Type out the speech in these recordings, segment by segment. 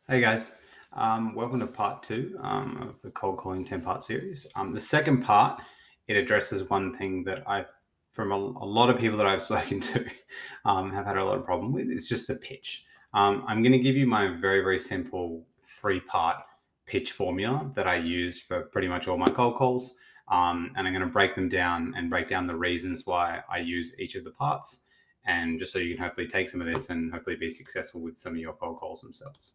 Hey guys, welcome to part two of the cold calling 10-part series. The second part, it addresses one thing that from a lot of people that I've spoken to, have had a lot of problem with. It's just the pitch. I'm going to give you my very, very simple three-part pitch formula that I use for pretty much all my cold calls. And I'm going to break them down and break down the reasons why I use each of the parts. And just so you can hopefully take some of this and hopefully be successful with some of your cold calls themselves.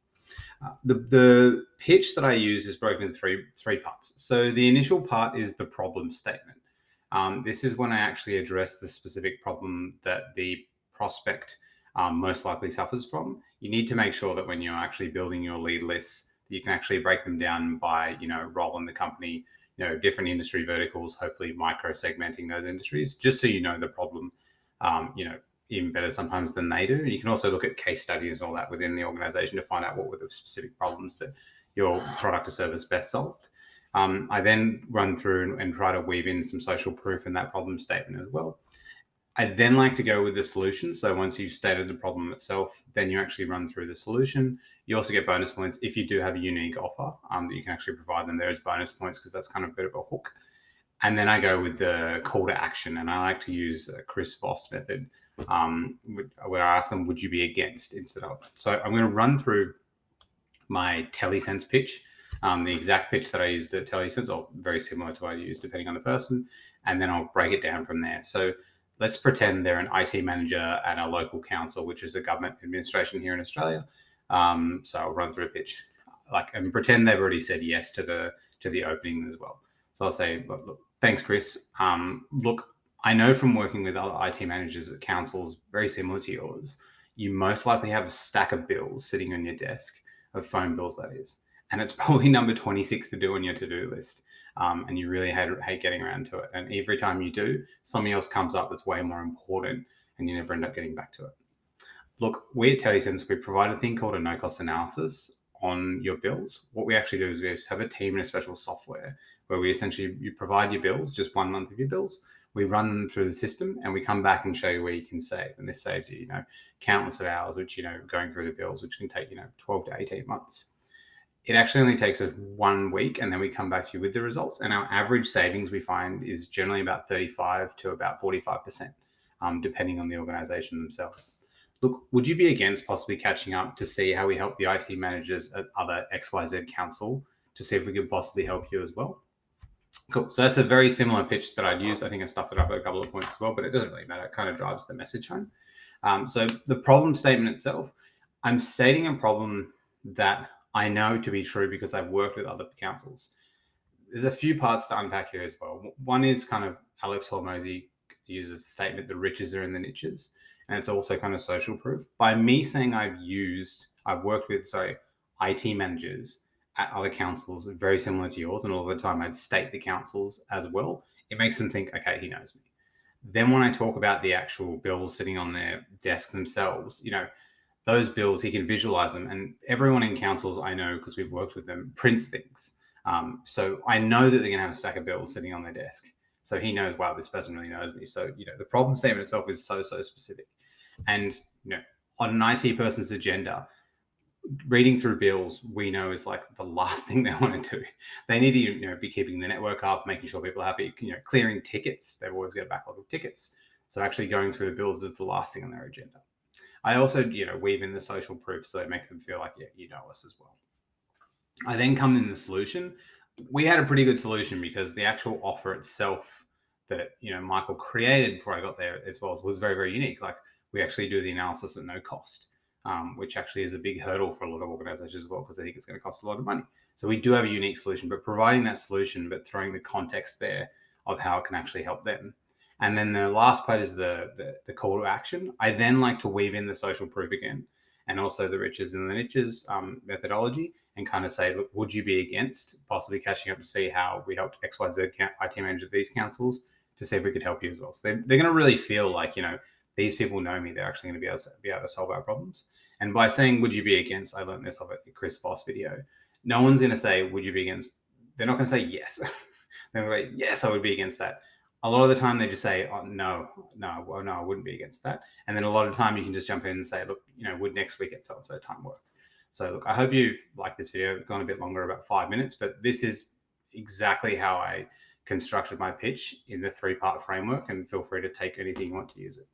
The pitch that I use is broken into three parts. So the initial part is the problem statement. This is when I actually address the specific problem that the prospect most likely suffers from. You need to make sure that when you're actually building your lead lists, that you can actually break them down by role in the company, different industry verticals, hopefully micro segmenting those industries, just so you know the problem. Even better sometimes than they do. You can also look at case studies and all that within the organization to find out what were the specific problems that your product or service best solved. I then run through and try to weave in some social proof in that problem statement as well. I then like to go with the solution. So once you've stated the problem itself, then you actually run through the solution. You also get bonus points if you do have a unique offer that you can actually provide them. There is bonus points because that's kind of a bit of a hook. And then I go with the call to action, and I like to use Chris Voss method, where I ask them, "Would you be against?" instead of. So I'm going to run through my TeleSense pitch, the exact pitch that I used at TeleSense, or very similar to what I use depending on the person, and then I'll break it down from there. So let's pretend they're an IT manager at a local council, which is a government administration here in Australia. So I'll run through a pitch, and pretend they've already said yes to the opening as well. So I'll say, look, thanks, Chris. Look, I know from working with other IT managers at councils very similar to yours, you most likely have a stack of bills sitting on your desk, of phone bills, that is. And it's probably number 26 to do on your to-do list. And you really hate getting around to it. And every time you do, something else comes up that's way more important and you never end up getting back to it. Look, we at TeleSense, we provide a thing called a no-cost analysis on your bills. What we actually do is we just have a team and a special software where you provide your bills, just 1 month of your bills. We run them through the system and we come back and show you where you can save. And this saves you, countless of hours, which, going through the bills, which can take, 12 to 18 months. It actually only takes us 1 week, and then we come back to you with the results. And our average savings we find is generally about 35 to about 45%, depending on the organization themselves. Look, would you be against possibly catching up to see how we help the IT managers at other XYZ council to see if we could possibly help you as well? Cool. So that's a very similar pitch that I'd use. I think I stuffed it up at a couple of points as well, but it doesn't really matter. It kind of drives the message home. So the problem statement itself, I'm stating a problem that I know to be true because I've worked with other councils. There's a few parts to unpack here as well. One is kind of Alex Hormozy uses the statement, the riches are in the niches. And it's also kind of social proof. By me saying I've worked with, IT managers at other councils very similar to yours, and all the time I'd state the councils as well, it makes them think, okay, he knows me. Then when I talk about the actual bills sitting on their desk themselves, those bills, he can visualize them. And everyone in councils I know, because we've worked with them, prints things. So I know that they're going to have a stack of bills sitting on their desk. So he knows, wow, this person really knows me. So, the problem statement itself is so specific. And, on an IT person's agenda, reading through bills, we know is like the last thing they want to do. They need to, be keeping the network up, making sure people are happy, clearing tickets. They've always got a backlog of tickets. So actually going through the bills is the last thing on their agenda. I also, weave in the social proof so it makes them feel like, yeah, you know us as well. I then come in the solution. We had a pretty good solution because the actual offer itself that, Michael created before I got there as well was very, very unique. Like, we actually do the analysis at no cost, which actually is a big hurdle for a lot of organizations as well, because I think it's going to cost a lot of money. So we do have a unique solution, but providing that solution, but throwing the context there of how it can actually help them. And then the last part is the call to action. I then like to weave in the social proof again, and also the riches and the niches methodology, and kind of say, look, would you be against possibly catching up to see how we helped XYZ IT manage these councils to see if we could help you as well? So they're going to really feel like, these people know me. They're actually going to be able to solve our problems. And by saying, would you be against, I learned this off a Chris Voss video. No one's going to say, would you be against? They're not going to say yes. They're going to say, yes, I would be against that. A lot of the time they just say, oh, no, I wouldn't be against that. And then a lot of the time you can just jump in and say, look, would next week at so-and-so time work? So look, I hope you've liked this video. It's gone a bit longer, about 5 minutes, but this is exactly how I constructed my pitch in the 3-part framework, and feel free to take anything you want to use it.